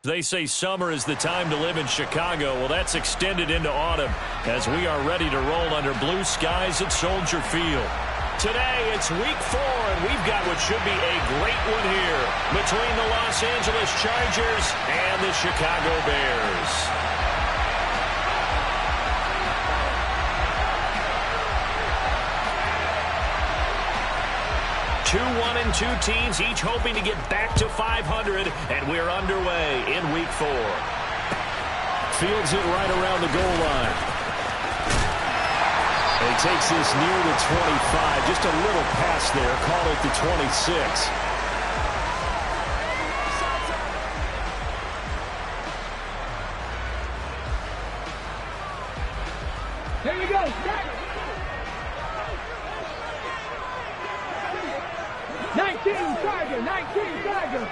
They say summer is the time to live in Chicago. Well, that's extended into autumn as we are ready to roll under blue skies at Soldier Field. Today, it's week 4, and we've got what should be a great one here between the Los Angeles Chargers and the Chicago Bears. Two 1-2 teams, each hoping to get back to 500, and we're underway in week 4. Fields it right around the goal line. And he takes this near the 25. Just a little pass there. Call it the 26. Here we go. 19 Tiger, 19 Tiger.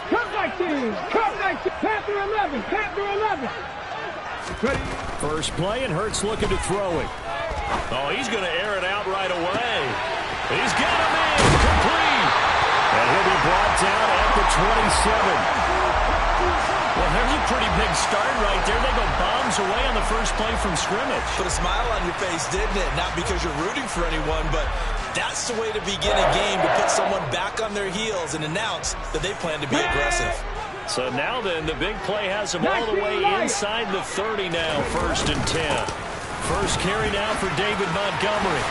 Come 19, come 19. Panther 11, Panther 11. Ready. First play, and Hurts looking to throw it. Oh, he's going to air it out right away. He's got him in, complete. And he'll be brought down at the 27. Well, there's a pretty big start right there. They go bombs away on the first play from scrimmage. Put a smile on your face, didn't it? Not because you're rooting for anyone, but that's the way to begin a game, to put someone back on their heels and announce that they plan to be aggressive. So now then, the big play has them all the way inside the 30 now, 1st and 10. First carry now for David Montgomery.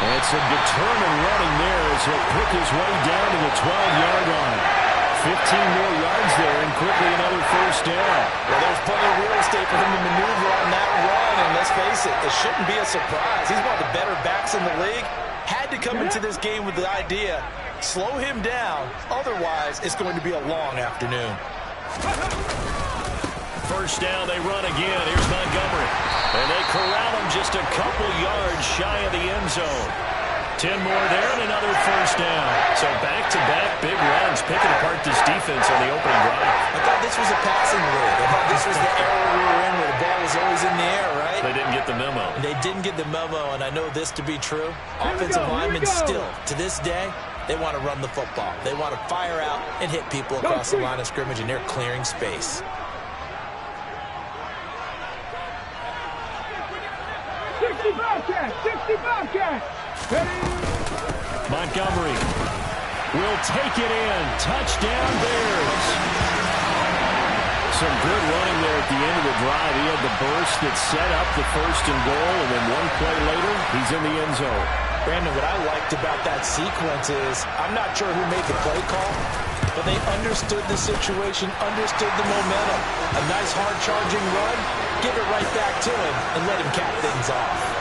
And some determined running there as he'll pick his way down to the 12-yard line. 15 more yards there, and quickly another first down. Well, there's plenty of real estate for him to maneuver on that run, and let's face it, it shouldn't be a surprise. He's one of the better backs in the league. Had to come into this game with the idea, slow him down, otherwise it's going to be a long afternoon. First down, they run again. Here's Montgomery. And they corral him just a couple yards shy of the end zone. 10 more there and another first down. So back-to-back big runs, picking apart this defense on the opening drive. I thought this was a passing league. I thought this was the era we were in where the ball was always in the air, right? They didn't get the memo. They didn't get the memo, and I know this to be true. Offensive linemen still, to this day, they want to run the football. They want to fire out and hit people across the line of scrimmage, and they're clearing space. 60 Bobcats, 60 Bobcats. Montgomery will take it in. Touchdown, Bears. Some good running there at the end of the drive. He had the burst that set up the 1st and goal, and then one play later, he's in the end zone. Brandon, what I liked about that sequence is I'm not sure who made the play call, but they understood the situation, understood the momentum. A nice hard-charging run, give it right back to him, and let him cap things off.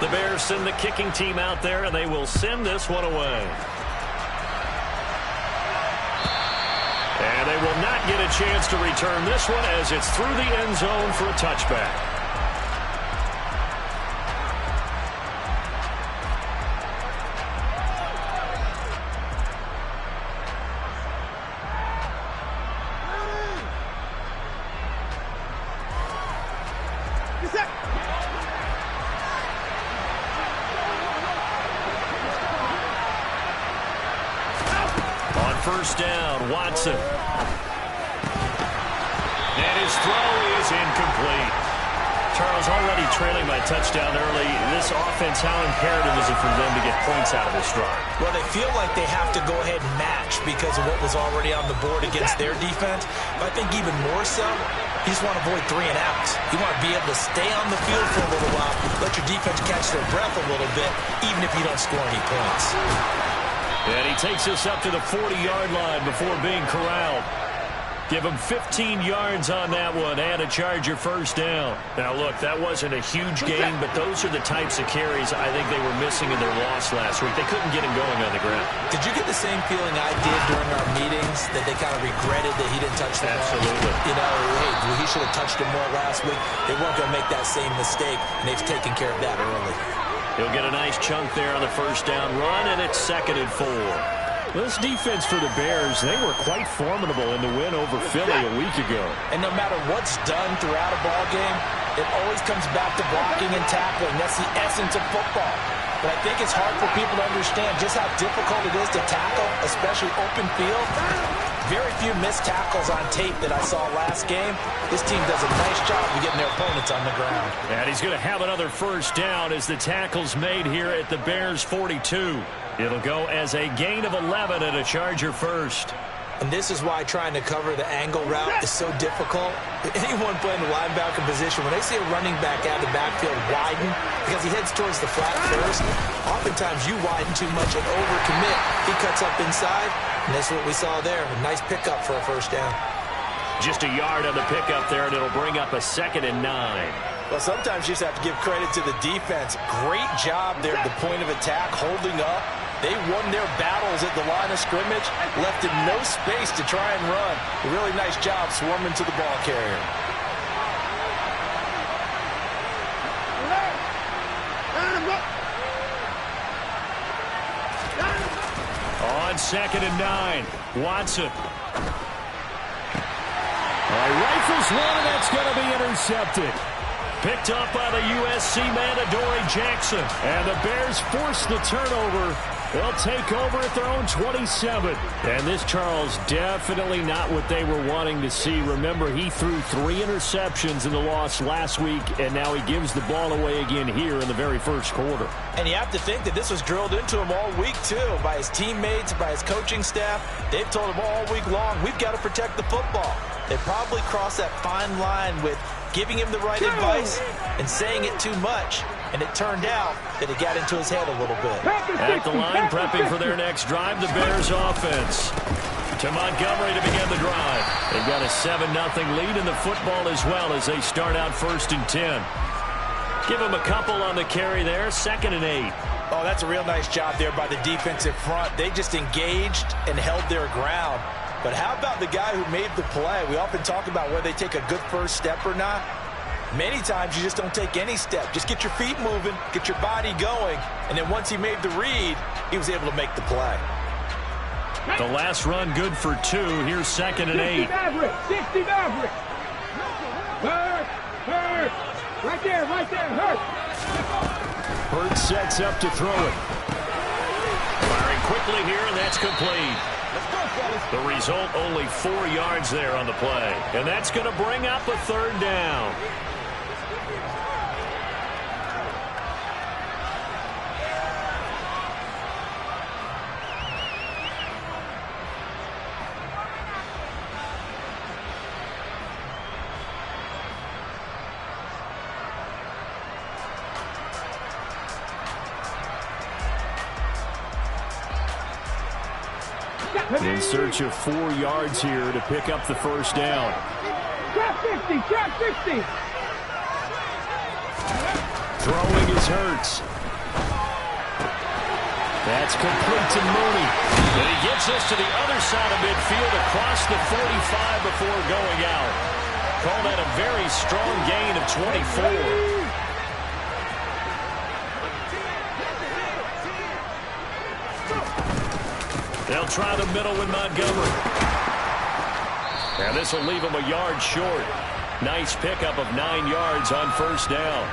The Bears send the kicking team out there, and they will send this one away. And they will not get a chance to return this one as it's through the end zone for a touchback. First down, Watson. And his throw is incomplete. Charles, already trailing by touchdown early. This offense, how imperative is it for them to get points out of this drive? Well, they feel like they have to go ahead and match because of what was already on the board against their defense. But I think even more so, you just want to avoid 3 and outs. You want to be able to stay on the field for a little while, let your defense catch their breath a little bit, even if you don't score any points. And he takes us up to the 40-yard line before being corralled. Give him 15 yards on that one and a Charger first down. Now, look, that wasn't a huge gain, but those are the types of carries I think they were missing in their loss last week. They couldn't get him going on the ground. Did you get the same feeling I did during our meetings, that they kind of regretted that he didn't touch the ball? Absolutely. You know, hey, he should have touched him more last week. They weren't going to make that same mistake, and they've taken care of that early. He'll get a nice chunk there on the first down run, and it's 2nd and 4. This defense for the Bears, they were quite formidable in the win over Philly a week ago. And no matter what's done throughout a ball game, it always comes back to blocking and tackling. That's the essence of football. But I think it's hard for people to understand just how difficult it is to tackle, especially open field. Very few missed tackles on tape that I saw last game. This team does a nice job of getting their opponents on the ground. And he's going to have another first down as the tackle's made here at the Bears 42. It'll go as a gain of 11 and a Charger first. And this is why trying to cover the angle route is so difficult. Anyone playing the linebacker position, when they see a running back out of the backfield widen because he heads towards the flat first, oftentimes you widen too much and overcommit. He cuts up inside, and that's what we saw there. A nice pickup for a first down. Just a yard on the pickup there, and it'll bring up a 2nd and 9. Well, sometimes you just have to give credit to the defense. Great job there at the point of attack, holding up. They won their battles at the line of scrimmage, left in no space to try and run. A really nice job swarming to the ball carrier. On 2nd and 9, Watson. Rifles one, and that's going to be intercepted. Picked up by the USC man, Adoree Jackson. And the Bears force the turnover. They'll take over at their own 27. And this, Charles, definitely not what they were wanting to see. Remember, he threw 3 interceptions in the loss last week, and now he gives the ball away again here in the very first quarter. And you have to think that this was drilled into him all week, too, by his teammates, by his coaching staff. They've told him all week long, we've got to protect the football. They probably crossed that fine line with giving him the right advice and saying it too much. And it turned out that it got into his head a little bit. At the line, prepping for their next drive, the Bears offense. To Montgomery to begin the drive. They've got a 7-0 lead in the football as well as they start out 1st and 10. Give them a couple on the carry there, 2nd and 8. Oh, that's a real nice job there by the defensive front. They just engaged and held their ground. But how about the guy who made the play? We often talk about whether they take a good first step or not. Many times you just don't take any step. Just get your feet moving, get your body going, and then once he made the read, he was able to make the play. The last run good for 2. Here's 2nd and 8. 60 Maverick. Hurt. Right there, Hurt. Hurt sets up to throw it. Firing quickly here, and that's complete. The result, only 4 yards there on the play. And that's going to bring up a 3rd down. In search of 4 yards here to pick up the first down. Trap 50. Throwing is Hurts. That's complete to Mooney. And he gets us to the other side of midfield across the 45 before going out. Call that a very strong gain of 24. They'll try the middle with Montgomery. And this will leave him a yard short. Nice pickup of 9 yards on first down.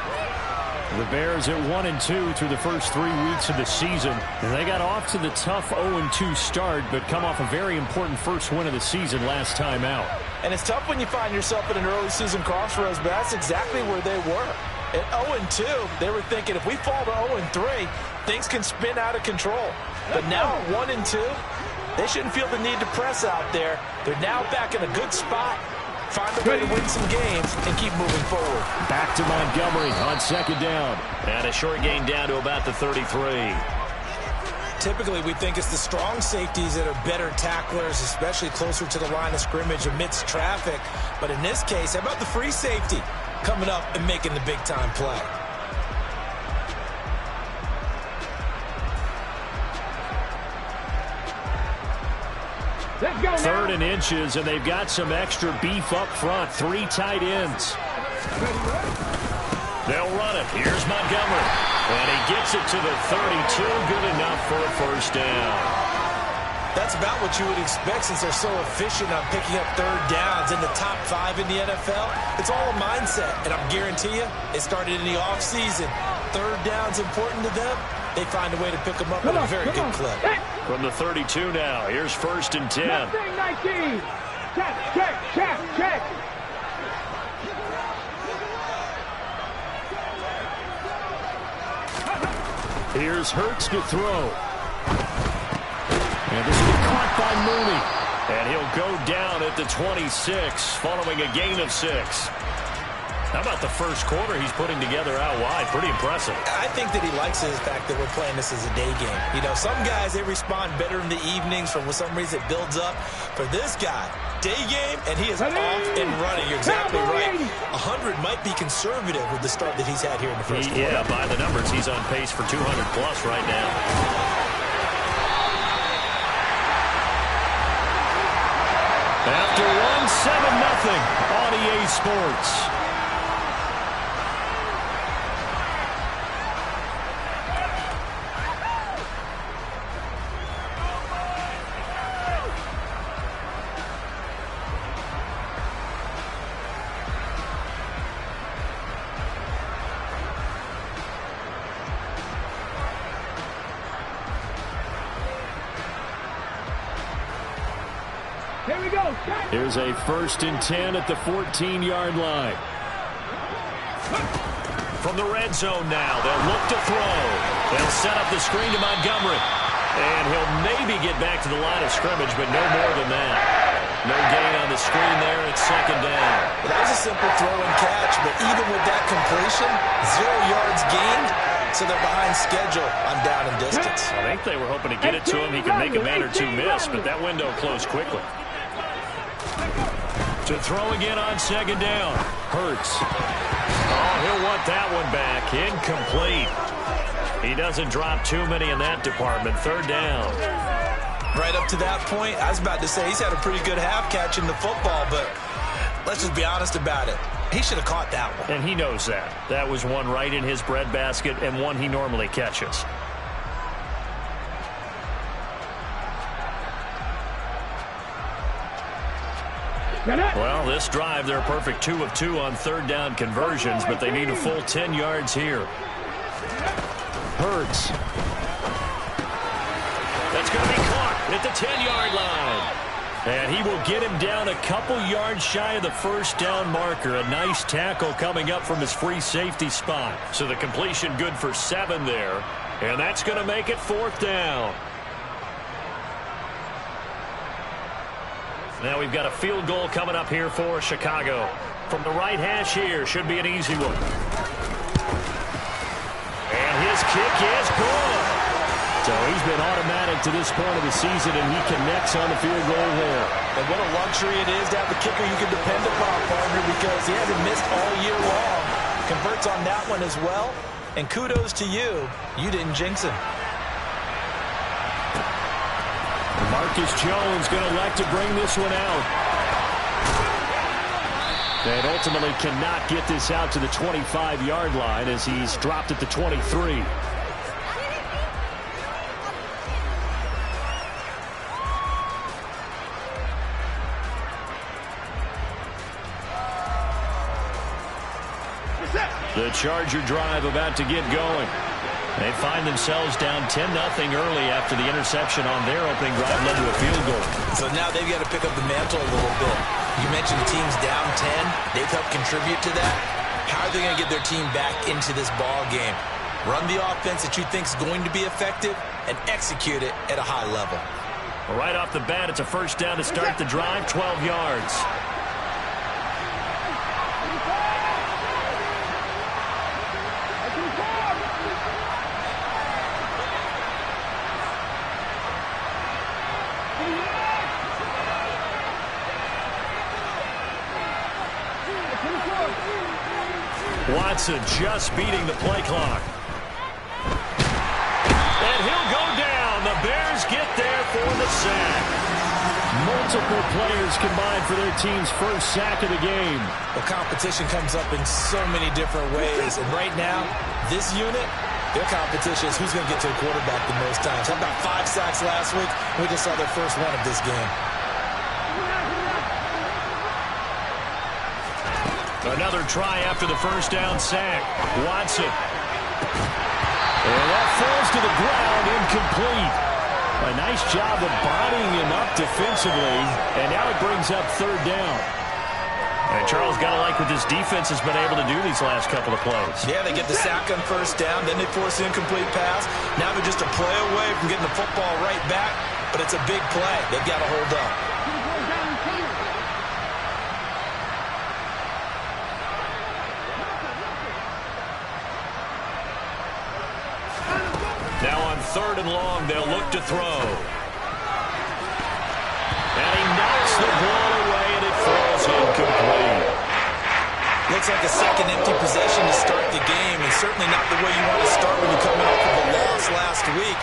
The Bears at 1-2 through the first 3 weeks of the season. And they got off to the tough 0-2 start, but come off a very important first win of the season last time out. And it's tough when you find yourself at an early season crossroads, but that's exactly where they were. At 0-2, they were thinking if we fall to 0-3, things can spin out of control. But now at 1-2, they shouldn't feel the need to press out there. They're now back in a good spot. Find a way to win some games and keep moving forward. Back to Montgomery on 2nd down. And a short gain down to about the 33. Typically, we think it's the strong safeties that are better tacklers, especially closer to the line of scrimmage amidst traffic. But in this case, how about the free safety coming up and making the big-time play? Let's go now. 3rd and inches, and they've got some extra beef up front. 3 tight ends. They'll run it. Here's Montgomery. And he gets it to the 32. Good enough for a first down. That's about what you would expect since they're so efficient on picking up third downs in the top 5 in the NFL. It's all a mindset, and I'm guarantee you, it started in the offseason. Third down's important to them. They find a way to pick them up at a very good clip. From the 32 now, here's 1st and 10. 19. Check. Here's Hurts to throw. And this will be caught by Mooney. And he'll go down at the 26, following a gain of 6. How about the first quarter he's putting together out wide? Pretty impressive. I think that he likes the fact that we're playing this as a day game. You know, some guys, they respond better in the evenings. For some reason, it builds up. For this guy, day game, and he is off and running. You're exactly right. 100 might be conservative with the start that he's had here in the first quarter. Yeah, by the numbers, he's on pace for 200-plus right now. After 1, 7-0 on EA Sports. Here we go. Here's a 1st and 10 at the 14-yard line. From the red zone now, they'll look to throw. They'll set up the screen to Montgomery. And he'll maybe get back to the line of scrimmage, but no more than that. No gain on the screen there. It's 2nd down. Well, that was a simple throw and catch, but even with that completion, 0 yards gained, so they're behind schedule on down and distance. I think they were hoping to get it to him. He could make a man or two miss, but that window closed quickly. To throw again on 2nd down. Hurts. Oh, he'll want that one back. Incomplete. He doesn't drop too many in that department. 3rd down. Right up to that point, I was about to say he's had a pretty good half catching the football, but let's just be honest about it. He should have caught that one. And he knows that. That was one right in his breadbasket and one he normally catches. Well, this drive, they're a perfect 2 of 2 on 3rd down conversions, but they need a full 10 yards here. Hurts. That's going to be caught at the 10-yard line. And he will get him down a couple yards shy of the 1st down marker. A nice tackle coming up from his free safety spot. So the completion good for 7 there. And that's going to make it 4th down. Now we've got a field goal coming up here for Chicago. From the right hash here, should be an easy one. And his kick is good. So he's been automatic to this point of the season, and he connects on the field goal there. And what a luxury it is to have a kicker you can depend upon, partner, because he hasn't missed all year long. Converts on that one as well. And kudos to you. You didn't jinx him. Marcus Jones going to elect to bring this one out. And ultimately cannot get this out to the 25-yard line as he's dropped at the 23. The Charger drive about to get going. They find themselves down 10-0 early after the interception on their opening drive led to a field goal. So now they've got to pick up the mantle a little bit. You mentioned the team's down 10. They've helped contribute to that. How are they going to get their team back into this ball game? Run the offense that you think is going to be effective and execute it at a high level. Right off the bat, it's a 1st down to start the drive, 12 yards. Watson just beating the play clock. And he'll go down. The Bears get there for the sack. Multiple players combined for their team's first sack of the game. The competition comes up in so many different ways. And right now, this unit, Their competition is who's going to get to the quarterback the most times. How about 5 sacks last week? We just saw their first one of this game. Another try after the first down sack. Watson. And that falls to the ground, incomplete. A nice job of bodying him up defensively, and now it brings up third down. And Charles, got to like what this defense has been able to do these last couple of plays. Yeah, they get the sack on first down, then they force an incomplete pass. Now they're just a play away from getting the football right back, but it's a big play. They've got to hold up. Now on 3rd and long, they'll look to throw. And he knocks the ball away, and it falls incomplete. Looks like a second empty possession to start the game, and certainly not the way you want to start when you're coming off of a loss last week.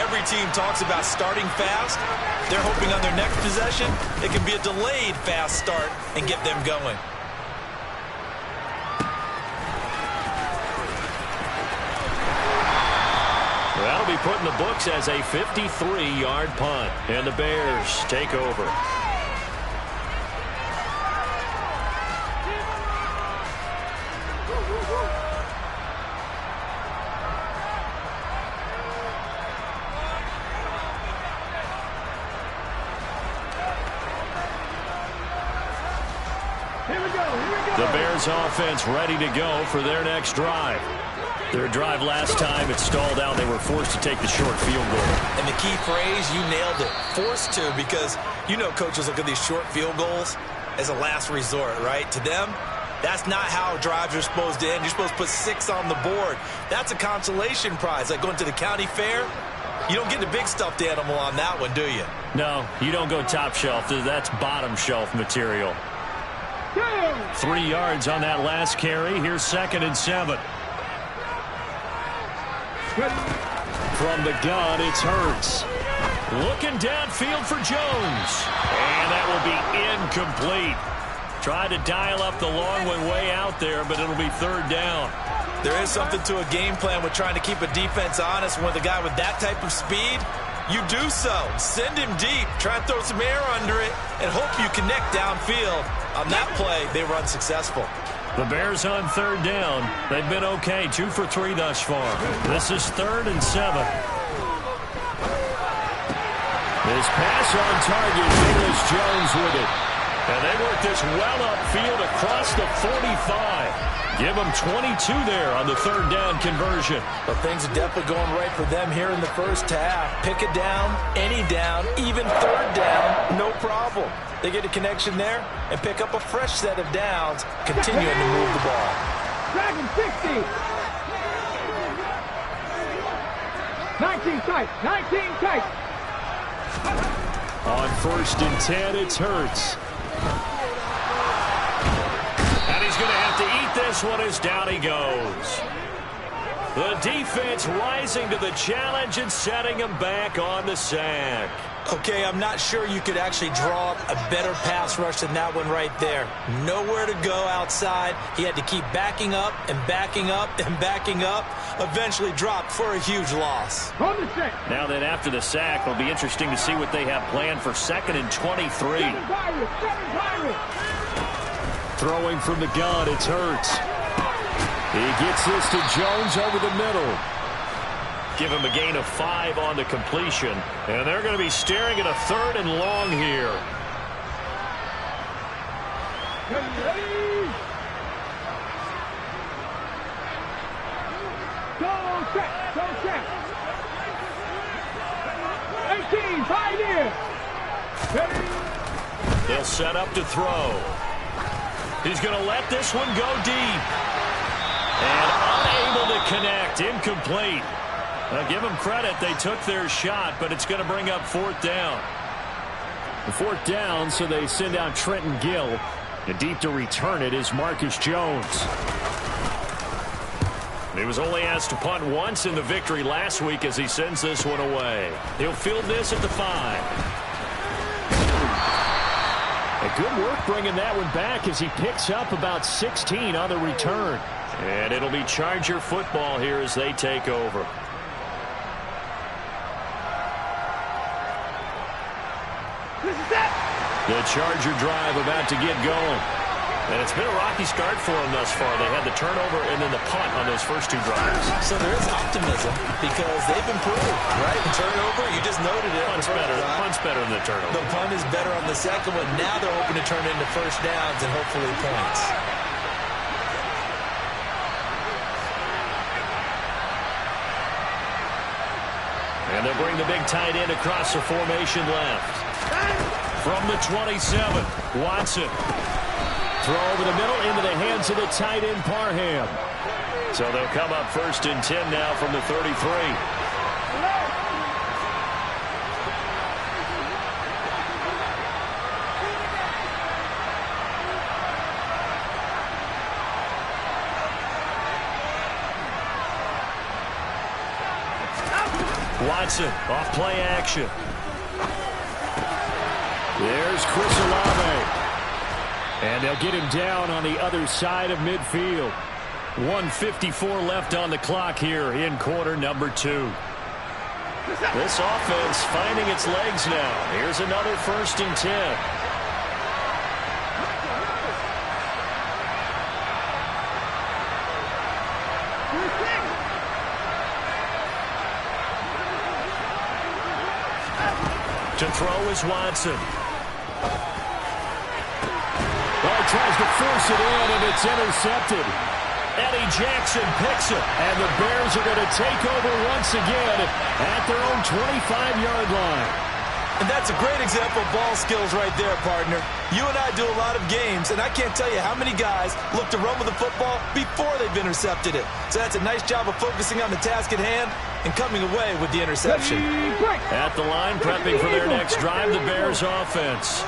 Every team talks about starting fast. They're hoping on their next possession, it can be a delayed fast start and get them going. That'll be put in the books as a 53-yard punt. And the Bears take over. The Bears offense ready to go for their next drive. Their drive last time, it stalled out. They were forced to take the short field goal. And the key phrase, you nailed it, forced to, because you know coaches look at these short field goals as a last resort, right? To them, that's not how drives are supposed to end. You're supposed to put 6 on the board. That's a consolation prize, like going to the county fair. You don't get the big stuffed animal on that one, do you? No, you don't go top shelf. That's bottom shelf material. 3 yards on that last carry. Here's 2nd and 7. From the gun, it's Hurts. Looking downfield for Jones. And that will be incomplete. Tried to dial up the long one way out there, but it'll be 3rd down. There is something to a game plan with trying to keep a defense honest. With a guy with that type of speed, you do so. Send him deep. Try and throw some air under it and hope you connect downfield. On that play, they were unsuccessful. The Bears on 3rd down. They've been okay, 2 for 3 thus far. This is 3rd and 7. This pass on target, Velus Jones with it. And they work this well upfield across the 45. Give them 22 there on the 3rd down conversion. Well, things are definitely going right for them here in the first half. Pick a down, any down, even 3rd down, no problem. They get a connection there and pick up a fresh set of downs, continuing to move the ball. Dragon 60. 19 tight. 19 tight. On 1st and 10, it's Hurts. And he's going to have to eat this one as down he goes. The defense rising to the challenge and setting him back on the sack. Okay, I'm not sure you could actually draw up a better pass rush than that one right there. Nowhere to go outside. He had to keep backing up and backing up and backing up. Eventually dropped for a huge loss. Now then, after the sack, it'll be interesting to see what they have planned for 2nd and 23. Throwing from the gun, it's Hurts. He gets this to Jones over the middle. Give him a gain of 5 on the completion. And they're going to be staring at a 3rd and long here. Go set. Go set. 18, 5 here. They'll set up to throw. He's going to let this one go deep. And unable to connect. Incomplete. Now, give them credit. They took their shot, but it's going to bring up 4th down. The 4th down, so they send out Trenton Gill. And deep to return it is Marcus Jones. He was only asked to punt once in the victory last week as he sends this one away. He'll field this at the 5. A good work bringing that one back as he picks up about 16 on the return. And it'll be Charger football here as they take over. The Charger drive about to get going. And it's been a rocky start for them thus far. They had the turnover and then the punt on those first two drives. So there is optimism because they've improved, right? The turnover, you just noted it. Punt's better than the turnover. The punt is better on the second one. Now they're hoping to turn it into first downs and hopefully points. And they'll bring the big tight end across the formation left. From the 27, Watson. Throw over the middle into the hands of the tight end, Parham. So they'll come up 1st and 10 now from the 33. Watson off play action. There's Chris Olave. And they'll get him down on the other side of midfield. 1:54 left on the clock here in quarter number 2. This offense finding its legs now. Here's another 1st and 10. To throw is Watson. Tries to force it in, and it's intercepted. Eddie Jackson picks it, and the Bears are going to take over once again at their own 25-yard line. And that's a great example of ball skills right there, partner. You and I do a lot of games, and I can't tell you how many guys look to run with the football before they've intercepted it. So that's a nice job of focusing on the task at hand and coming away with the interception. At the line, prepping for their next drive, the Bears offense.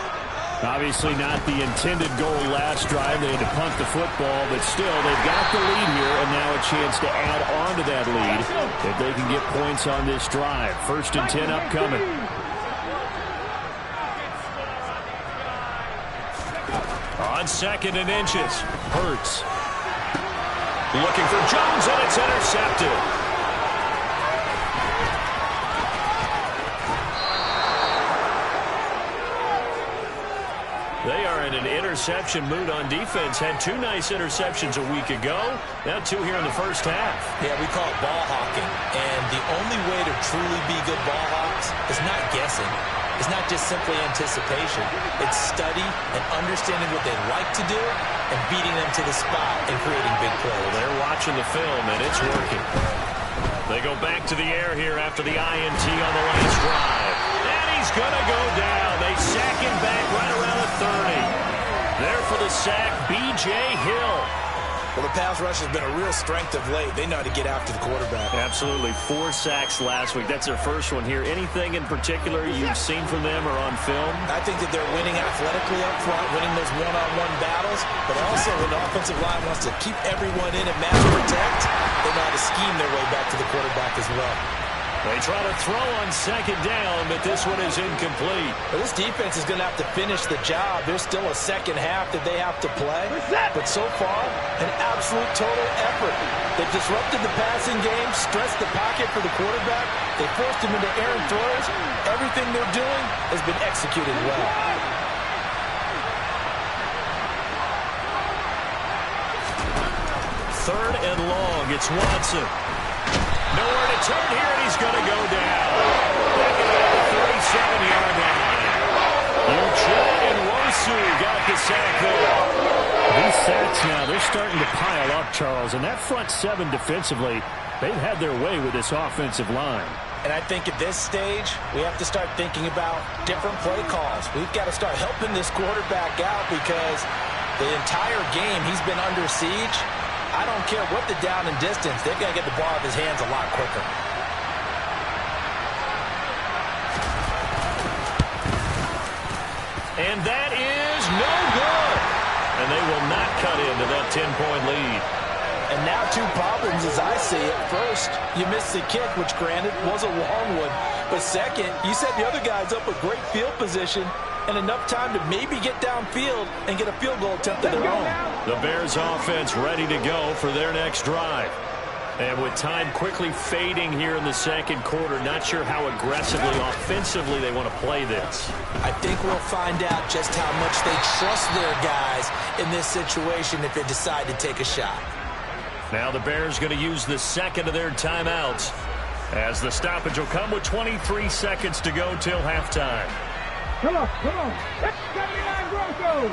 Obviously not the intended goal last drive. They had to punt the football, but still, they've got the lead here, and now a chance to add on to that lead if they can get points on this drive. 1st and 10 upcoming. On 2nd and inches, Hurts. Looking for Jones, and it's intercepted. They are in an interception mood on defense. Had 2 nice interceptions a week ago. Now 2 here in the first half. Yeah, we call it ball hawking. And the only way to truly be good ball hawks is not guessing. It's not just simply anticipation. It's study and understanding what they like to do and beating them to the spot and creating big plays. Well, they're watching the film, and it's working. They go back to the air here after the INT on the last drive. And he's going to go down. They sack him back right around the 30. There for the sack, B.J. Hill. Well, the pass rush has been a real strength of late. They know how to get after the quarterback. Absolutely. 4 sacks last week. That's their first one here. Anything in particular you've seen from them or on film? I think that they're winning athletically up front, winning those one-on-one battles, but also when the offensive line wants to keep everyone in and match protect, they know how to scheme their way back to the quarterback as well. They try to throw on 2nd down, but this one is incomplete. Well, this defense is going to have to finish the job. There's still a second half that they have to play. But so far, an absolute total effort. They've disrupted the passing game, stressed the pocket for the quarterback. They forced him into errant throws. Everything they're doing has been executed well. Third and long. It's Watson. Nowhere to turn here, and he's going to go down. Back at the 37-yard line. Uchenna Nwosu got the sack there. These sacks now, they're starting to pile up, Charles. And that front 7 defensively, they've had their way with this offensive line. And I think at this stage, we have to start thinking about different play calls. We've got to start helping this quarterback out because the entire game he's been under siege. I don't care what the down and distance. They've got to get the ball out of his hands a lot quicker. And that is no good. And they will not cut into that 10-point lead. And now 2 problems as I see it. First, you missed the kick, which granted was a long one. But second, you set the other guys up with great field position. and enough time to maybe get downfield and get a field goal attempt of their own. The Bears offense ready to go for their next drive. And with time quickly fading here in the second quarter, not sure how aggressively, offensively they want to play this. I think we'll find out just how much they trust their guys in this situation if they decide to take a shot. Now the Bears going to use the second of their timeouts, as the stoppage will come with 23 seconds to go till halftime. Come on. That's 79 Broncos.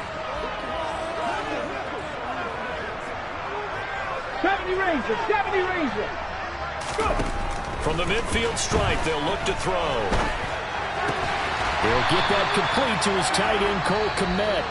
70 Rangers. Go. From the midfield stripe, they'll look to throw. He'll get that complete to his tight end, Cole Kmet.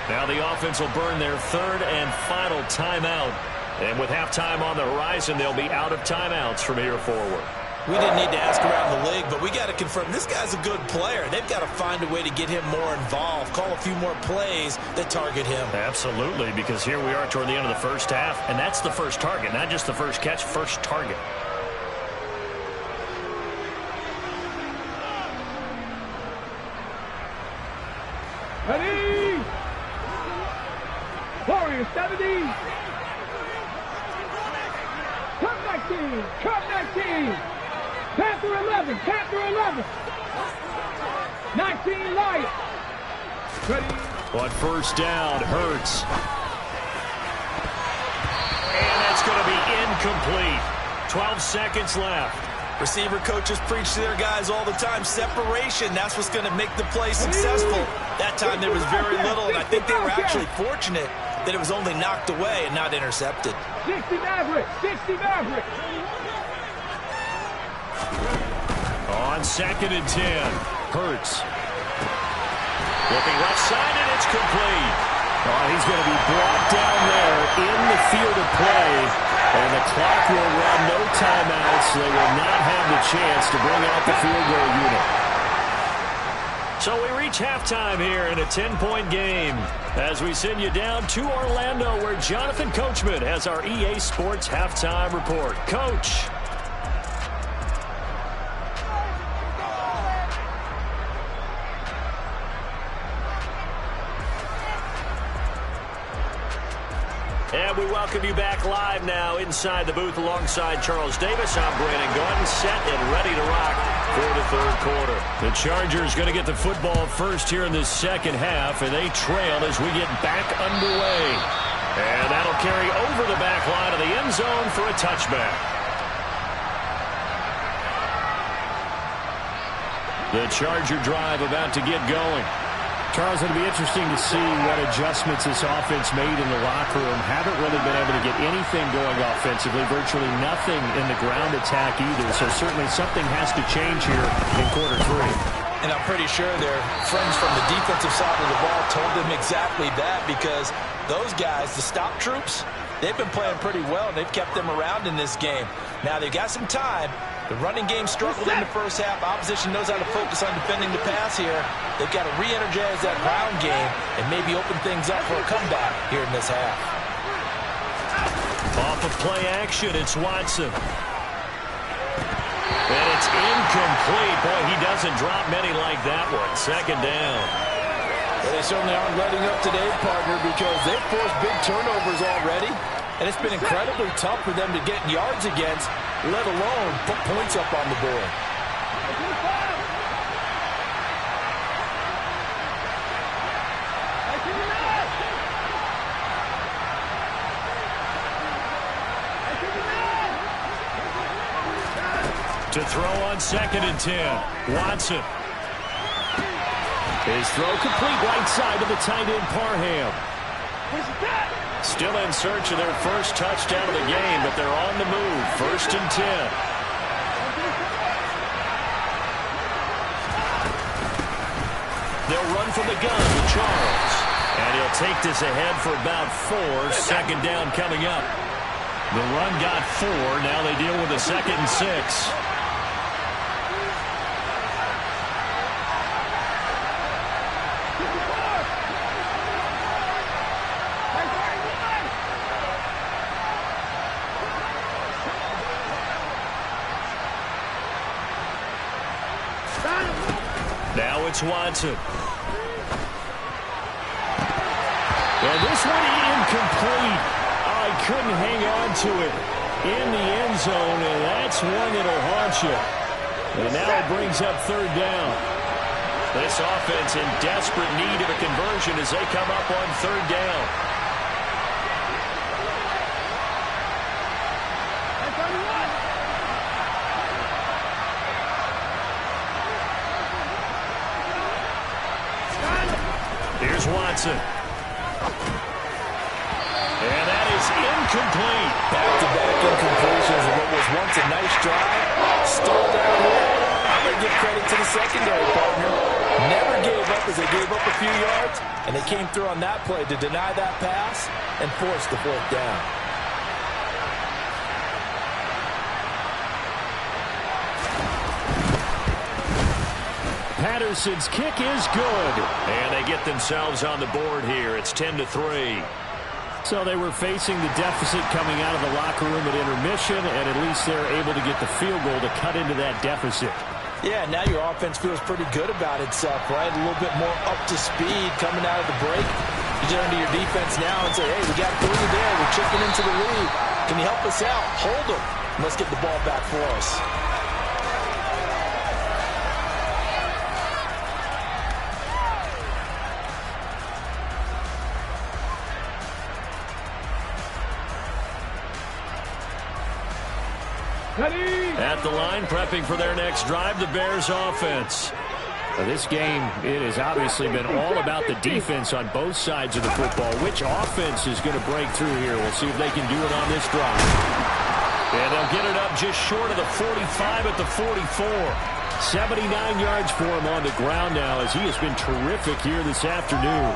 Now the offense will burn their third and final timeout. And with halftime on the horizon, they'll be out of timeouts from here forward. We didn't need to ask around the league, but we got to confirm this guy's a good player. They've got to find a way to get him more involved, call a few more plays that target him. Absolutely, because here we are toward the end of the first half, and that's the first target, not just the first catch, first target. Ready? Warriors 70. Come 19. Panther 11. 19 Lions. Ready? On first down, Hurts. And that's going to be incomplete. 12 seconds left. Receiver coaches preach to their guys all the time. Separation, that's what's going to make the play successful. That time there was very little, and I think they were actually fortunate that it was only knocked away and not intercepted. 60 Maverick. On second and 10, Hurts. Looking left side, and it's complete. Oh, he's going to be brought down there in the field of play, and the clock will run, no timeouts. They will not have the chance to bring out the field goal unit. So we reach halftime here in a 10-point game as we send you down to Orlando, where Jonathan Coachman has our EA Sports Halftime Report. Coach. And we welcome you back live now inside the booth alongside Charles Davis. I'm Brandon Gaudin, set and ready to rock for the third quarter. The Chargers going to get the football first here in this second half, and they trail as we get back underway. And that'll carry over the back line of the end zone for a touchback. The Charger drive about to get going. Charles, it'll be interesting to see what adjustments this offense made in the locker room. Haven't really been able to get anything going offensively, virtually nothing in the ground attack either. So certainly something has to change here in quarter three. And I'm pretty sure their friends from the defensive side of the ball told them exactly that, because those guys, the stop troops, they've been playing pretty well, and they've kept them around in this game. Now they've got some time. The running game struggled in the first half. Opposition knows how to focus on defending the pass here. They've got to re-energize that ground game and maybe open things up for a comeback here in this half. Off of play action, it's Watson. And it's incomplete. Boy, he doesn't drop many like that one. Second down. Well, they certainly aren't letting up today, partner, because they've forced big turnovers already. And it's been incredibly tough for them to get yards against, let alone put points up on the board. To throw on second and 10, Watson. His throw complete right side to the tight end, Parham. Still in search of their first touchdown of the game, but they're on the move. First and 10. They'll run from the gun with Charles. And he'll take this ahead for about 4. Second down coming up. The run got 4. Now they deal with a second and 6. Now it's Watson. Well, this one incomplete. I couldn't hang on to it in the end zone, and that's one that'll haunt you. And now it brings up third down. This offense in desperate need of a conversion as they come up on third down. Here's Watson. And that is incomplete. Back-to-back incompletions of what was once a nice drive. Stalled out here. I'm going to give credit to the secondary partner. Never gave up as they gave up a few yards, and they came through on that play to deny that pass and force the fourth down. Patterson's kick is good. And they get themselves on the board here. It's 10-3. So they were facing the deficit coming out of the locker room at intermission, and at least they're able to get the field goal to cut into that deficit. Yeah, now your offense feels pretty good about itself, right? A little bit more up to speed coming out of the break. You get into your defense now and say, hey, we got 3 there. We're chipping into the lead. Can you help us out? Hold them. Let's get the ball back for us. At the line, prepping for their next drive, the Bears offense. Now, this game, it has obviously been all about the defense on both sides of the football. Which offense is going to break through here? We'll see if they can do it on this drive. And they'll get it up just short of the 45 at the 44. 79 yards for him on the ground now as he has been terrific here this afternoon.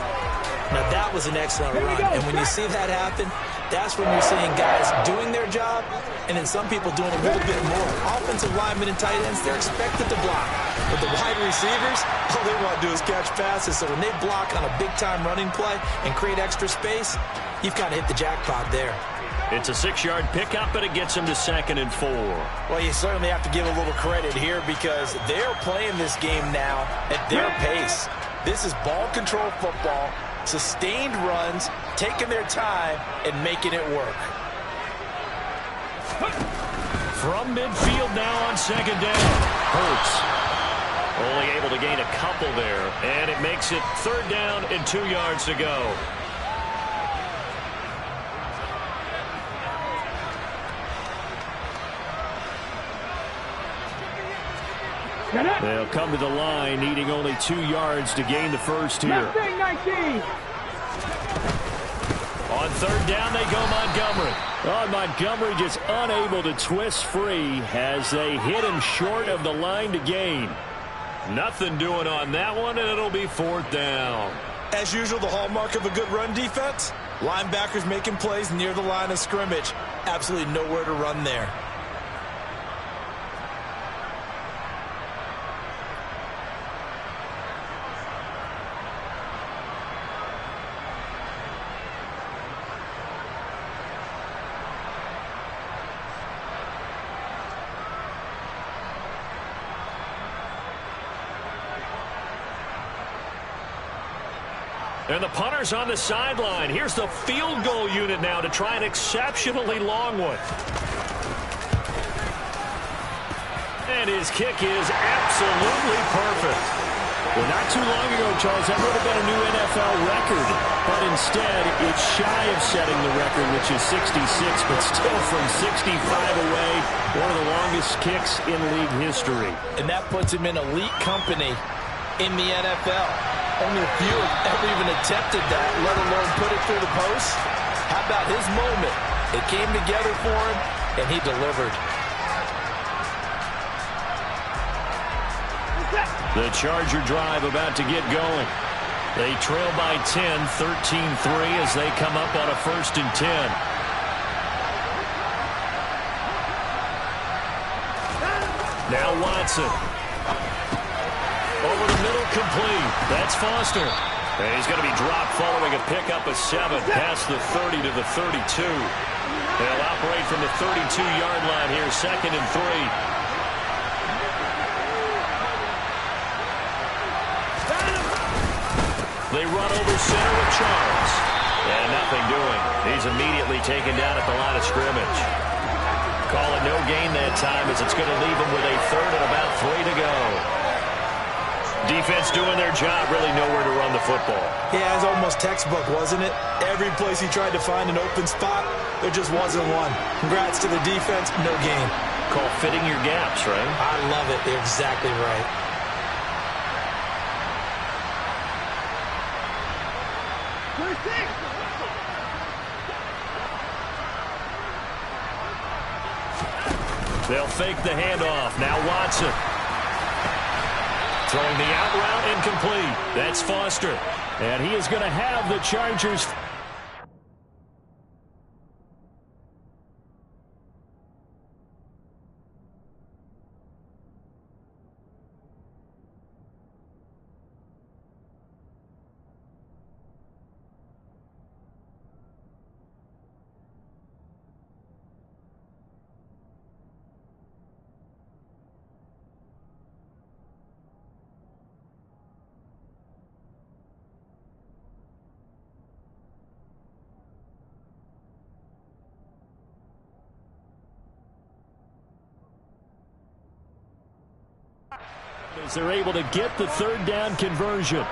Now, that was an excellent run. And when you see that happen, that's when you're seeing guys doing their job and then some people doing a little bit more. Offensive linemen and tight ends, they're expected to block. But the wide receivers, all they want to do is catch passes. So when they block on a big-time running play and create extra space, you've kind of hit the jackpot there. It's a 6-yard pickup, but it gets them to 2nd and 4. Well, you certainly have to give a little credit here because they're playing this game now at their pace. This is ball control football, sustained runs, taking their time, and making it work. From midfield now on 2nd down. Hurts only able to gain a couple there, and it makes it 3rd down and 2 yards to go. They'll come to the line, needing only 2 yards to gain the first here. On 3rd down, they go Montgomery. Oh, Montgomery just unable to twist free as they hit him short of the line to gain. Nothing doing on that one, and it'll be 4th down. As usual, the hallmark of a good run defense, linebackers making plays near the line of scrimmage. Absolutely nowhere to run there. And the punter's on the sideline. Here's the field goal unit now to try an exceptionally long one. And his kick is absolutely perfect. Well, not too long ago, Charles, that would have been a new NFL record. But instead, it's shy of setting the record, which is 66, but still from 65 away, one of the longest kicks in league history. And that puts him in elite company in the NFL. Only a few have ever even attempted that, let alone put it through the post. How about his moment? It came together for him, and he delivered. The Charger drive about to get going. They trail by 10, 13-3 as they come up on a 1st and 10. Now Watson. Over the middle, complete. That's Foster. And he's going to be dropped following a pickup of 7 past the 30 to the 32. They'll operate from the 32-yard line here, 2nd and 3. They run over center with Charles. And nothing doing. He's immediately taken down at the line of scrimmage. Call it no gain that time as it's going to leave him with a third and about 3 to go. Defense doing their job, really nowhere to run the football. Yeah, it's almost textbook, wasn't it? Every place he tried to find an open spot, there just wasn't one. Congrats to the defense, no gain. Call fitting your gaps, right? I love it. They're exactly right. They'll fake the handoff. Now Watson. Throwing the out route incomplete. That's Foster. And he is going to have the Chargers. As they're able to get the third down conversion.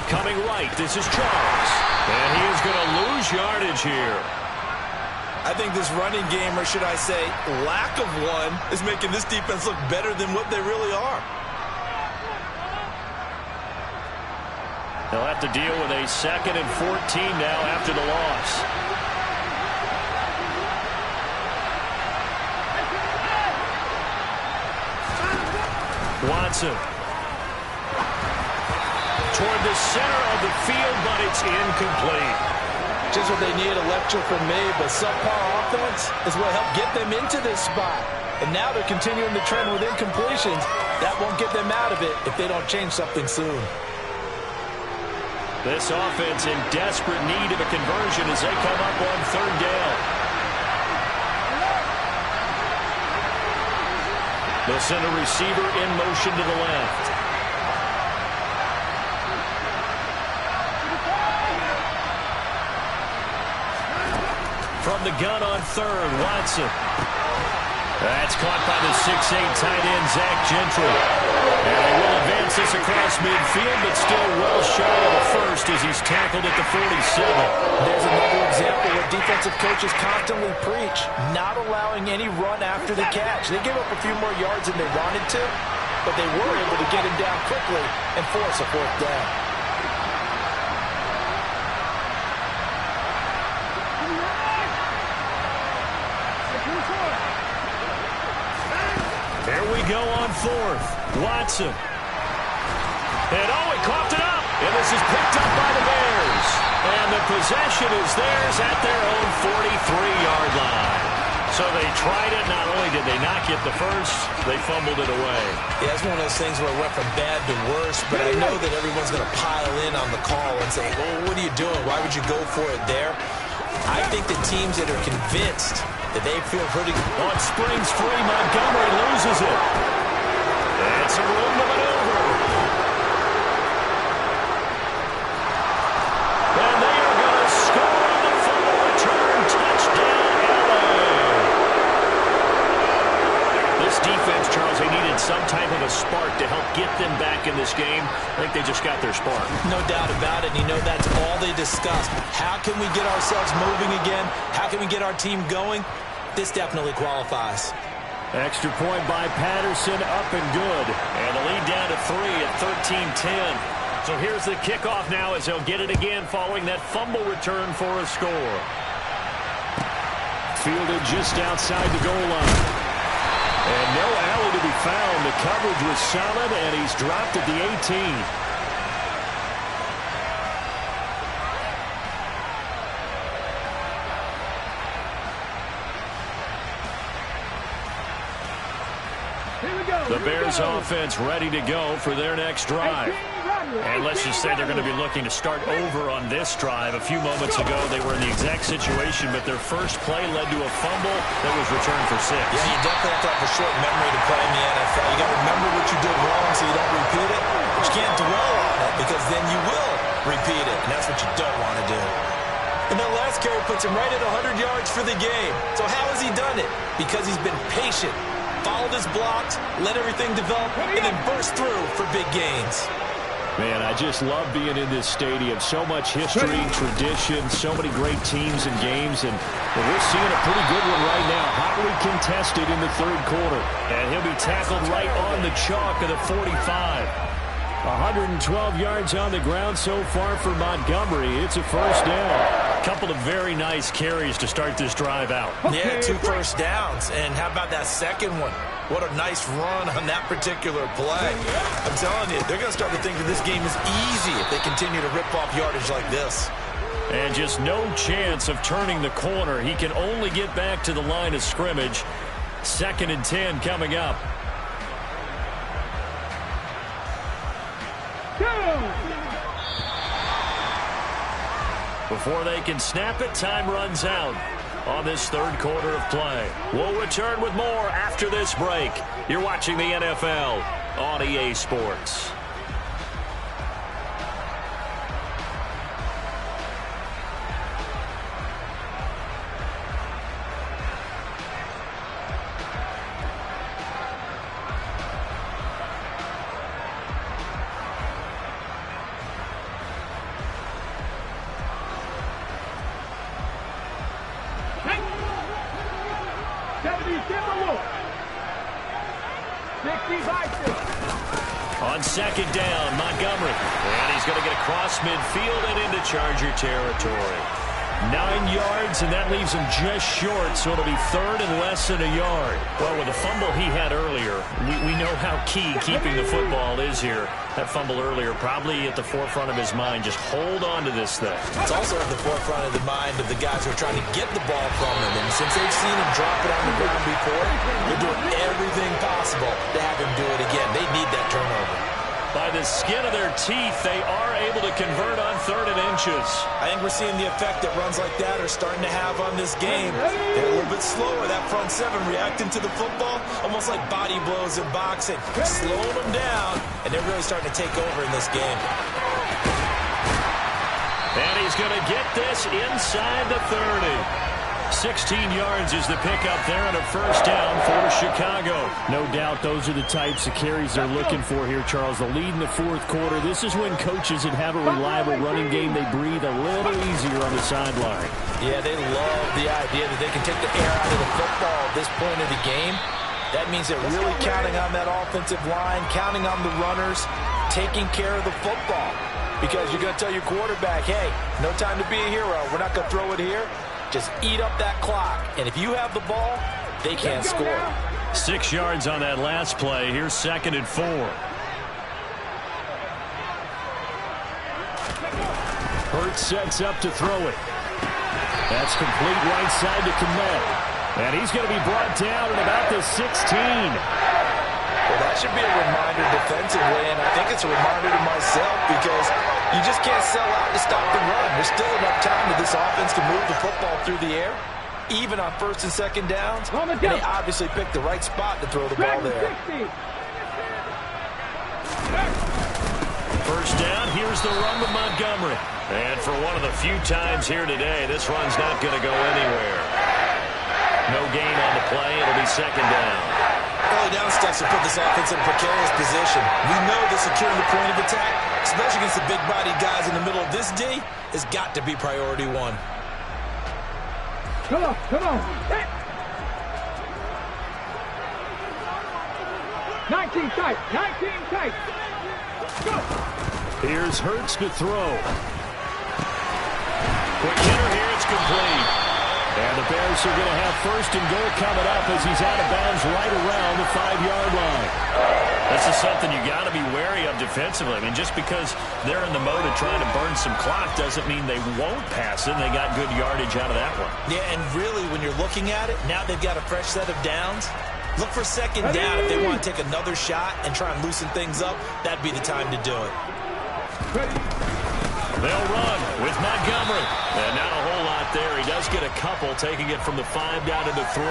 Coming right, this is Charles. And he is going to lose yardage here. I think this running game, or should I say lack of one, is making this defense look better than what they really are. They'll have to deal with a 2nd and 14 now after the loss. Watson. Toward the center of the field, but it's incomplete. Just what they need, a lecture from me, but subpar offense is what helped get them into this spot. And now they're continuing the trend with incompletions. That won't get them out of it if they don't change something soon. This offense in desperate need of a conversion as they come up on 3rd down. They'll send a receiver in motion to the left. From the gun on 3rd, Watson. That's caught by the 6'8" tight end, Zach Gentry. And they will advance this across midfield, but still well shy of the first as he's tackled at the 47. There's another example where defensive coaches constantly preach, not allowing any run after the catch. They gave up a few more yards than they wanted to, but they were able to get him down quickly and force a 4th down. There we go on 4th. Watson. And he coughed it up. And this is picked up by the Bears. And the possession is theirs at their own 43-yard line. So they tried it. Not only did they not get the first, they fumbled it away. Yeah, it's one of those things where it went from bad to worse, but I know that everyone's going to pile in on the call and say, well, what are you doing? Why would you go for it there? I think the teams that are convinced that they feel pretty on springs free, Montgomery loses it. It's a room to maneuver. And they are going to score on the fumble return. Touchdown, LA. This defense, Charles, they needed some type of a spark to help get them back in this game. I think they just got their spark. No doubt about it. And you know that's all they discussed. How can we get ourselves moving again? How can we get our team going? This definitely qualifies. Extra point by Patterson, up and good. And the lead down to 3 at 13-10. So here's the kickoff now as they'll get it again following that fumble return for a score. Fielded just outside the goal line. And no alley to be found. The coverage was solid, and he's dropped at the 18. The Bears offense ready to go for their next drive. And let's just say they're going to be looking to start over on this drive. A few moments ago, they were in the exact situation, but their first play led to a fumble that was returned for 6. Yeah, you definitely have to have a short memory to play in the NFL. You got to remember what you did wrong so you don't repeat it. But you can't dwell on it because then you will repeat it, and that's what you don't want to do. And that last carry puts him right at 100 yards for the game. So how has he done it? Because he's been patient, followed his blocks, let everything develop, and then burst through for big gains. Man, I just love being in this stadium. So much history, tradition, so many great teams and games, and we're seeing a pretty good one right now. Hotly contested in the third quarter. And he'll be tackled right on the chalk of the 45. 112 yards on the ground so far for Montgomery. It's a first down. Couple of very nice carries to start this drive out. Yeah, 2 first downs. And how about that second one? What a nice run on that particular play. I'm telling you, they're going to start to think that this game is easy if they continue to rip off yardage like this. And just no chance of turning the corner. He can only get back to the line of scrimmage. 2nd and 10 coming up. Before they can snap it, time runs out on this third quarter of play. We'll return with more after this break. You're watching the NFL on EA Sports. On 2nd down, Montgomery. And he's going to get across midfield and into Charger territory. 9 yards, and that leaves him just short, so it'll be 3rd and less than a yard. Well, with the fumble he had earlier, we know how key keeping the football is here. That fumble earlier probably at the forefront of his mind. Just hold on to this thing. It's also at the forefront of the mind of the guys who are trying to get the ball from him. And since they've seen him drop it on the ground before, they're doing everything possible to have him do it again. They need that turnover. By the skin of their teeth, they are able to convert on 3rd and inches. I think we're seeing the effect that runs like that are starting to have on this game. They're a little bit slower, that front 7 reacting to the football, almost like body blows in boxing, slowing them down, and they're really starting to take over in this game. And he's going to get this inside the 30. 16 yards is the pickup there on a first down for Chicago. No doubt those are the types of carries they're looking for here, Charles. The lead in the fourth quarter. This is when coaches that have a reliable running game, they breathe a little easier on the sideline. Yeah, they love the idea that they can take the air out of the football at this point of the game. That means they're really counting on that offensive line, counting on the runners, taking care of the football. Because you're going to tell your quarterback, hey, no time to be a hero. We're not going to throw it here. Just eat up that clock. And if you have the ball, they can't score. 6 yards on that last play. Here's 2nd and 4. Hurts sets up to throw it. That's complete right side to Kmet. And he's going to be brought down at about the 16. Well, that should be a reminder defensively, and I think it's a reminder to myself because you just can't sell out to stop the run. There's still enough time that this offense can move the football through the air, even on 1st and 2nd downs. And they obviously picked the right spot to throw the ball there. First down, here's the run to Montgomery. And for one of the few times here today, this run's not going to go anywhere. No gain on the play. It'll be 2nd down. Early down steps will put this offense in a precarious position. We know that securing the point of attack, especially against the big-bodied guys in the middle of this D, has got to be priority 1. Come on, come on. Hey. 19 tight, 19 tight. Go. Here's Hurts to throw. Quick hitter here, it's complete. And the Bears are going to have 1st and goal coming up as he's out of bounds right around the 5-yard line. This is something you got to be wary of defensively. I mean, just because they're in the mode of trying to burn some clock doesn't mean they won't pass it. They got good yardage out of that one. Yeah, and really, when you're looking at it, now they've got a fresh set of downs. Look for 2nd down if they want to take another shot and try and loosen things up. That'd be the time to do it. They'll run with Montgomery. And not a whole lot there. He does get a couple, taking it from the 5 down to the 3.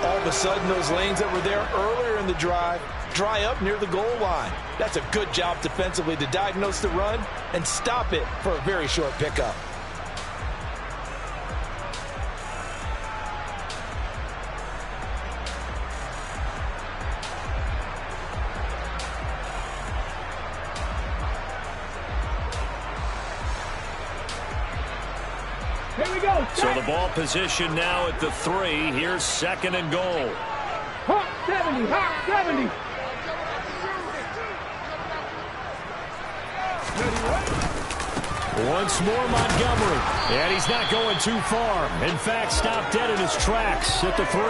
All of a sudden, those lanes that were there earlier in the drive dry up near the goal line. That's a good job defensively to diagnose the run and stop it for a very short pickup. Here we go. So the ball position now at the 3. Here's 2nd and goal. Hawk 70, Hawk 70. Once more Montgomery. And he's not going too far. In fact, stopped dead in his tracks at the 3.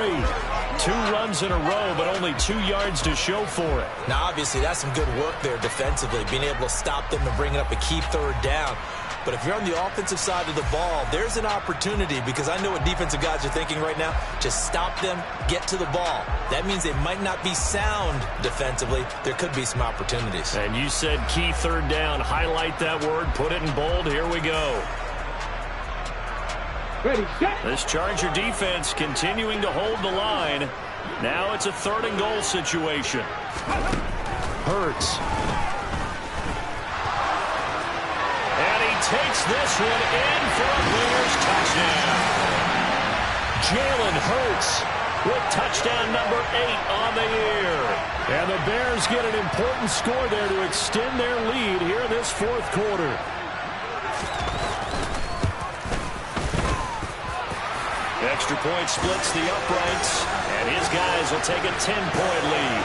2 runs in a row, but only 2 yards to show for it. Now, obviously, that's some good work there defensively, being able to stop them and bring it up a key 3rd down. But if you're on the offensive side of the ball, there's an opportunity, because I know what defensive guys are thinking right now. Just stop them, get to the ball. That means they might not be sound defensively. There could be some opportunities. And you said key 3rd down. Highlight that word. Put it in bold. Here we go. Ready, set. This Charger defense continuing to hold the line. Now it's a 3rd and goal situation. Hurts. Takes this one in for a Bears touchdown. Jalen Hurts with touchdown number 8 on the year. And the Bears get an important score there to extend their lead here in this 4th quarter. Extra point splits the uprights, and his guys will take a 10-point lead.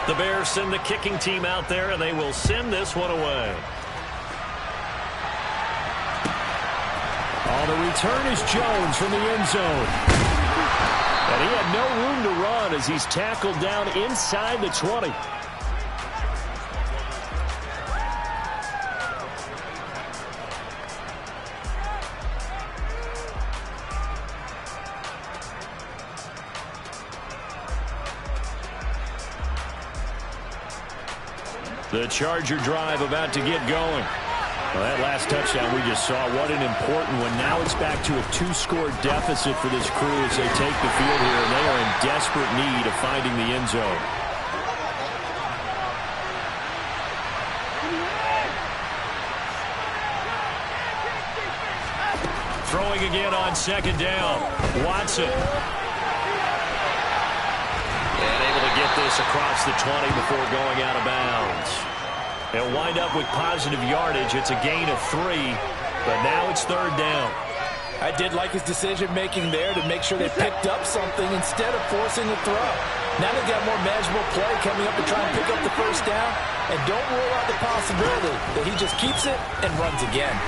The Bears send the kicking team out there, and they will send this one away. On the return is Jones from the end zone. And he had no room to run as he's tackled down inside the 20. The Charger drive about to get going. Well, that last touchdown we just saw, what an important one. Now it's back to a 2-score deficit for this crew as they take the field here, and they are in desperate need of finding the end zone. Throwing again on 2nd down. Watson. And able to get this across the 20 before going out of bounds. They'll wind up with positive yardage. It's a gain of 3, but now it's 3rd down. I did like his decision-making there to make sure they picked up something instead of forcing the throw. Now they've got more manageable play coming up to try and pick up the 1st down, and don't rule out the possibility that he just keeps it and runs again.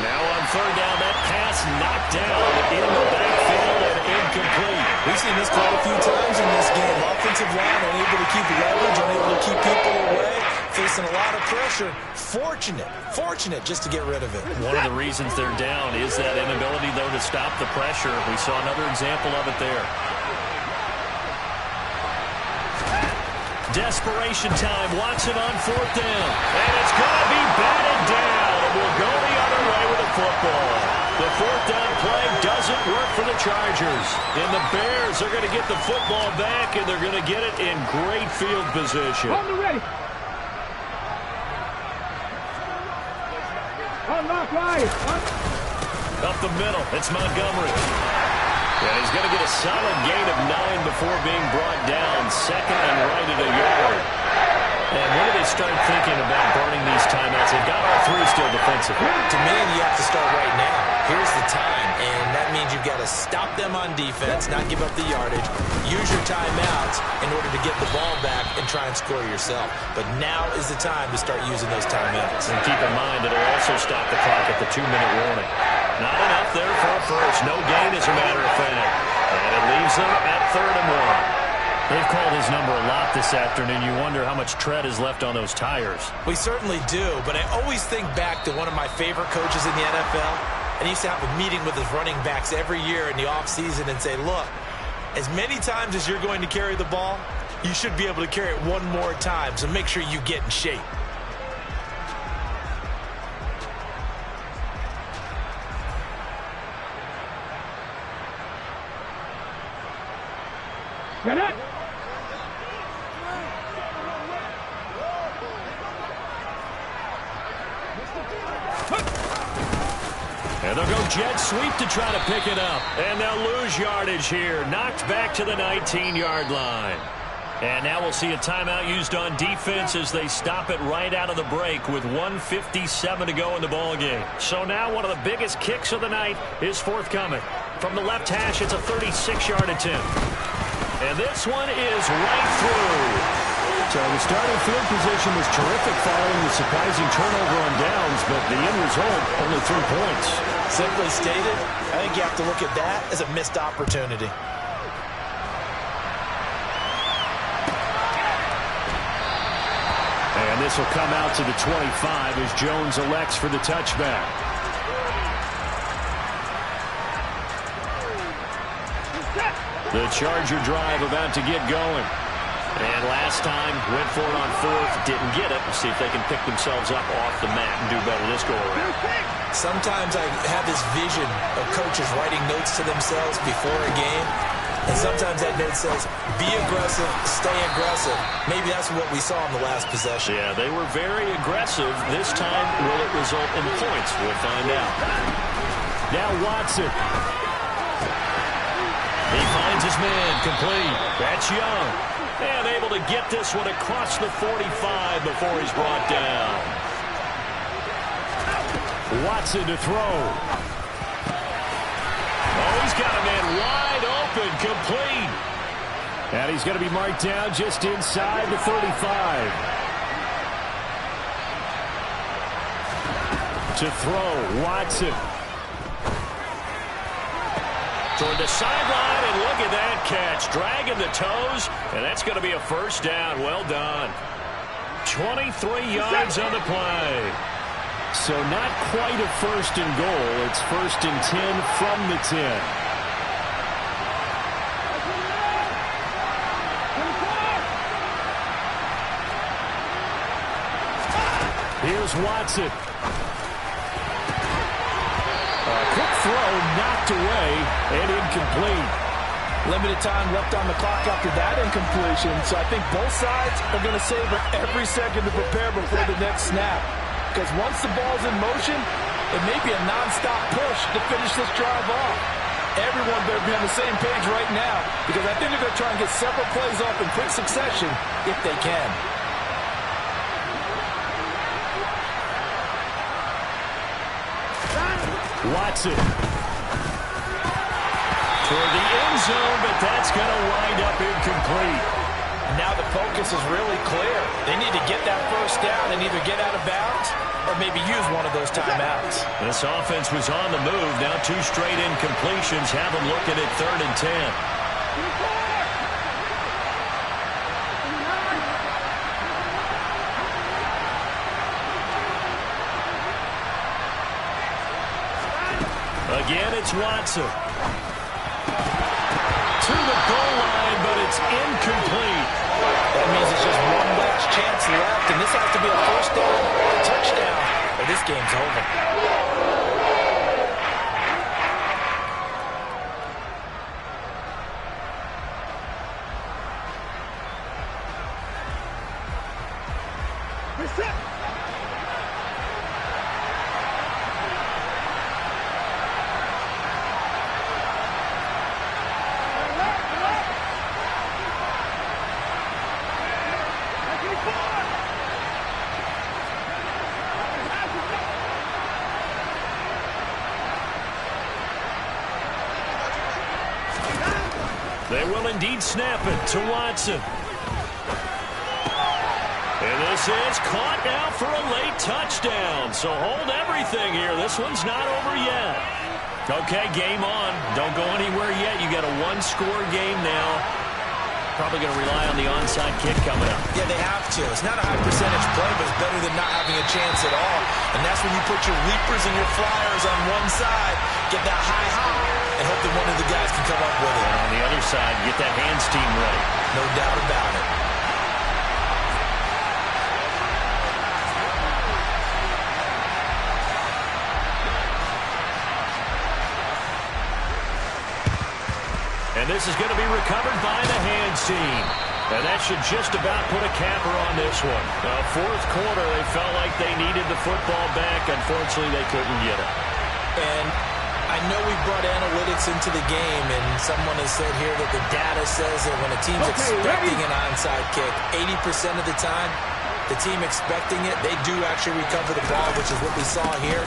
Now on 3rd down, that pass knocked down in the backfield and incomplete. We've seen this quite a few times in this game. Offensive line unable to keep leverage, unable to keep people away, facing a lot of pressure. Fortunate just to get rid of it. One of the reasons they're down is that inability, though, to stop the pressure. We saw another example of it there. Desperation time. Watson on 4th down. And it's going to be batted down. It will go the other way with the football. The 4th down play doesn't work for the Chargers. And the Bears are going to get the football back, and they're going to get it in great field position. On the ready. Unlock wide. Up the middle. It's Montgomery. And he's going to get a solid gain of 9 before being brought down. 2nd and right at a yard. And when do they start thinking about burning these timeouts? They've got all 3 still defensively. To me, you have to start right now. Here's the time, and that means you've got to stop them on defense, not give up the yardage. Use your timeouts in order to get the ball back and try and score yourself. But now is the time to start using those timeouts. And keep in mind, it'll also stop the clock at the 2-minute warning. Not enough there for a first. No gain, as a matter of fact. And it leaves them at 3rd and 1. They've called his number a lot this afternoon. You wonder how much tread is left on those tires. We certainly do, but I always think back to one of my favorite coaches in the NFL, and he used to have a meeting with his running backs every year in the offseason and say, look, as many times as you're going to carry the ball, you should be able to carry it one more time, so make sure you get in shape. Get it! And they'll go jet sweep to try to pick it up. And they'll lose yardage here. Knocked back to the 19-yard line. And now we'll see a timeout used on defense as they stop it right out of the break with 1:57 to go in the ballgame. So now one of the biggest kicks of the night is forthcoming. From the left hash, it's a 36-yard attempt. And this one is right through. So the starting field position was terrific following the surprising turnover on downs, but the end result, only 3 points. Simply stated, I think you have to look at that as a missed opportunity. And this will come out to the 25 as Jones elects for the touchback. The Charger drive about to get going. And last time, went for it on fourth, didn't get it. We'll see if they can pick themselves up off the mat and do better this go-around. Sometimes I have this vision of coaches writing notes to themselves before a game. And sometimes that note says, be aggressive, stay aggressive. Maybe that's what we saw in the last possession. Yeah, they were very aggressive. This time, will it result in points? We'll find out. Now Watson. He finds his man, complete. That's Young. And able to get this one across the 45 before he's brought down. Watson to throw. Oh, he's got a man wide open, complete. And he's going to be marked down just inside the 35. To throw, Watson. Toward the sideline, and look at that catch. Dragging the toes, and that's going to be a first down. Well done. 23 yards on the play. So not quite a first and goal. It's 1st and 10 from the 10. Here's Watson. Quick throw knocked away and incomplete. Limited time left on the clock after that incompletion, so I think both sides are going to savor every second to prepare before the next snap. Because once the ball's in motion, it may be a non-stop push to finish this drive off. Everyone better be on the same page right now, because I think they're going to try and get several plays off in quick succession if they can. Watson. Toward the end zone, but that's going to wind up incomplete. Now the focus is really clear. They need to get that first down and either get out of bounds or maybe use one of those timeouts. This offense was on the move. Now 2 straight incompletions have them looking at 3rd and 10. Again, it's Watson. To the goal line, but it's incomplete. That means it's just one last chance left, and this has to be a first down or a touchdown, or this game's over. They will indeed snap it to Watson. And this is caught now for a late touchdown. So hold everything here. This one's not over yet. Okay, game on. Don't go anywhere yet. You got a 1-score game now. probably going to rely on the onside kick coming up. Yeah, they have to. It's not a high percentage play, but it's better than not having a chance at all. And that's when you put your leapers and your flyers on one side, get that high hop, and hope that one of the guys can come up with it. And on the other side, get that hands team ready. No doubt about it. And this is going to be recovered by the hands team. And that should just about put a capper on this one. Now, fourth quarter, they felt like they needed the football back. Unfortunately, they couldn't get it. And I know we brought analytics into the game, and someone has said here that the data says that when a team's expecting an onside kick, 80% of the time, the team expecting it, they do actually recover the ball, which is what we saw here.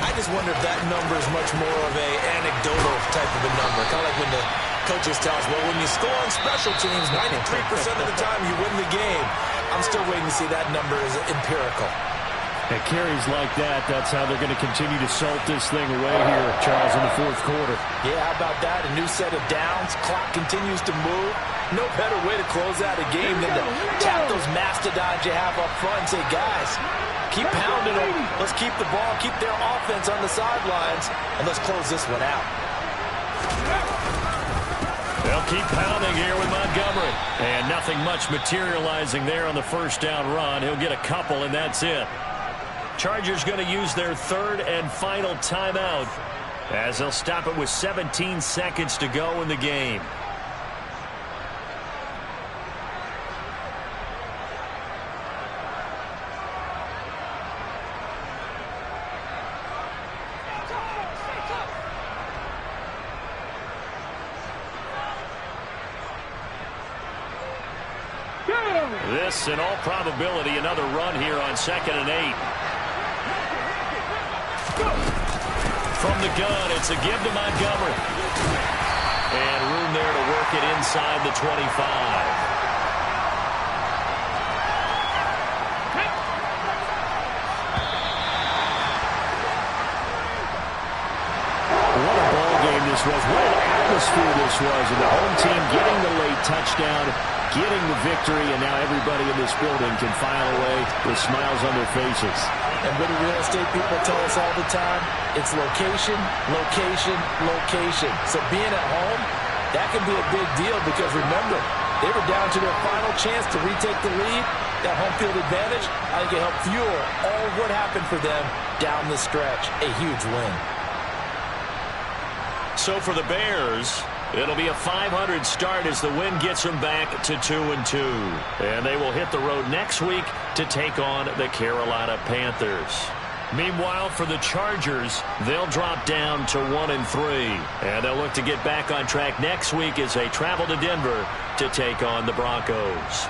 I just wonder if that number is much more of a anecdotal type of a number. Kind of like when the coaches tell us, well, when you score on special teams, 93% of the time you win the game. I'm still waiting to see that number is empirical. At carries like that, that's how they're going to continue to salt this thing away here, Charles, in the fourth quarter. Yeah, how about that? A new set of downs. Clock continues to move. No better way to close out a game than to tap those mastodons you have up front and say, guys, keep pounding them. Let's keep the ball, keep their offense on the sidelines, and let's close this one out. They'll keep pounding here with Montgomery. And nothing much materializing there on the first down run. He'll get a couple, and that's it. Chargers going to use their third and final timeout as they'll stop it with 17 seconds to go in the game. This, in all probability, another run here on 2nd and 8. From the gun, it's a give to Montgomery. And room there to work it inside the 25. What a ball game this was. What an atmosphere this was. And the home team getting the late touchdown, getting the victory, and now everybody in this building can file away with smiles on their faces. And what do real estate people tell us all the time? It's location, location, location. So being at home, that can be a big deal because remember, they were down to their final chance to retake the lead. That home field advantage, I think it helped fuel all of what happened for them down the stretch. A huge win. So for the Bears, it'll be a 500 start as the win gets them back to 2-2. And they will hit the road next week to take on the Carolina Panthers. Meanwhile, for the Chargers, they'll drop down to 1-3. And they'll look to get back on track next week as they travel to Denver to take on the Broncos.